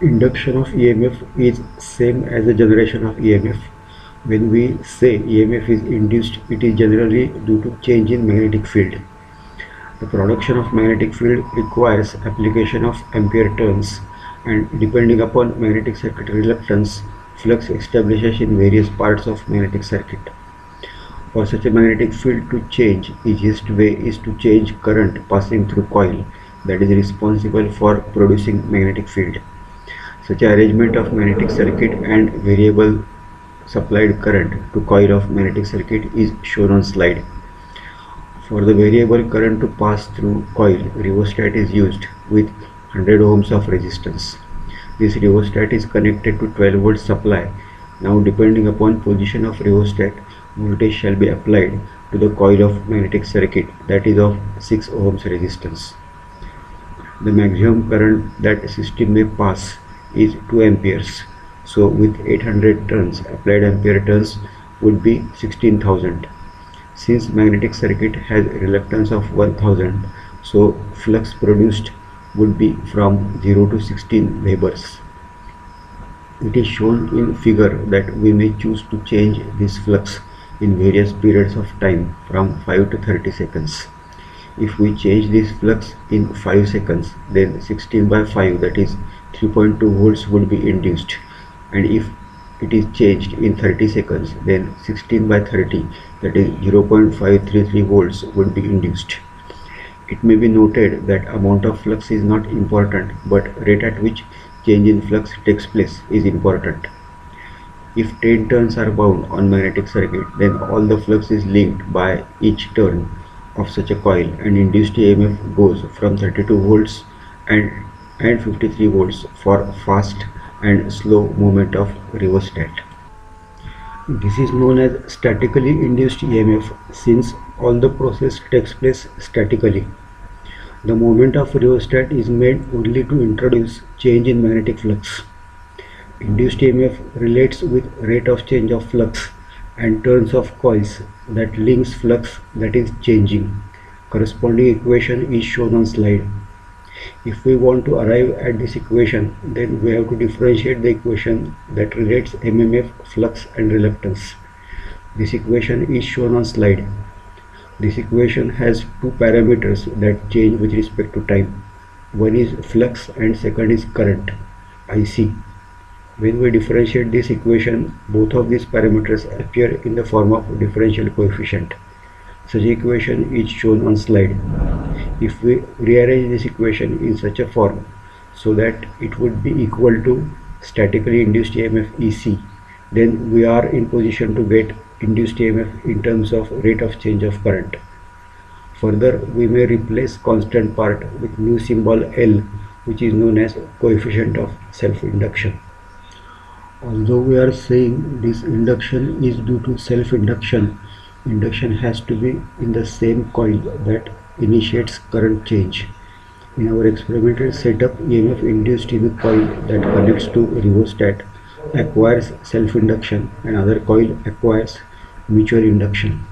Induction of EMF is same as the generation of EMF. When we say EMF is induced, it is generally due to change in magnetic field. The production of magnetic field requires application of ampere turns, and depending upon magnetic circuit reluctance, flux establishes in various parts of magnetic circuit. For such a magnetic field to change, easiest way is to change current passing through coil that is responsible for producing magnetic field. Such arrangement of magnetic circuit and variable supplied current to coil of magnetic circuit is shown on slide. For the variable current to pass through coil, rheostat is used with 100 ohms of resistance. This rheostat is connected to 12 volt supply. Now, depending upon position of rheostat, voltage shall be applied to the coil of magnetic circuit, that is of 6 ohms resistance. The maximum current that system may pass is 2 amperes. So with 800 turns, applied ampere turns would be 16,000. Since magnetic circuit has reluctance of 1000, so flux produced would be from 0 to 16 Webers. It is shown in figure that we may choose to change this flux in various periods of time from 5 to 30 seconds. If we change this flux in 5 seconds, then 16 by 5, that is 3.2 volts would be induced, and if it is changed in 30 seconds, then 16 by 30, that is 0.533 volts would be induced. It may be noted that amount of flux is not important, but rate at which change in flux takes place is important. If 10 turns are bound on magnetic circuit, then all the flux is linked by each turn of such a coil, and induced EMF goes from 32 volts and 53 volts for fast and slow movement of rheostat. This is known as statically induced EMF since all the process takes place statically. The movement of rheostat is made only to introduce change in magnetic flux. Induced EMF relates with rate of change of flux and turns of coils that links flux that is changing. Corresponding equation is shown on slide. If we want to arrive at this equation, then we have to differentiate the equation that relates MMF, flux and reluctance. This equation is shown on slide. This equation has two parameters that change with respect to time. One is flux and second is current, IC. When we differentiate this equation, both of these parameters appear in the form of differential coefficient. Such equation is shown on slide. If we rearrange this equation in such a form so that it would be equal to statically induced EMF EC, then we are in position to get induced EMF in terms of rate of change of current. Further, we may replace constant part with new symbol L, which is known as coefficient of self-induction. Although we are saying this induction is due to self-induction, induction has to be in the same coil that initiates current change. In our experimental setup, EMF induced in a coil that connects to rheostat acquires self-induction and other coil acquires mutual induction.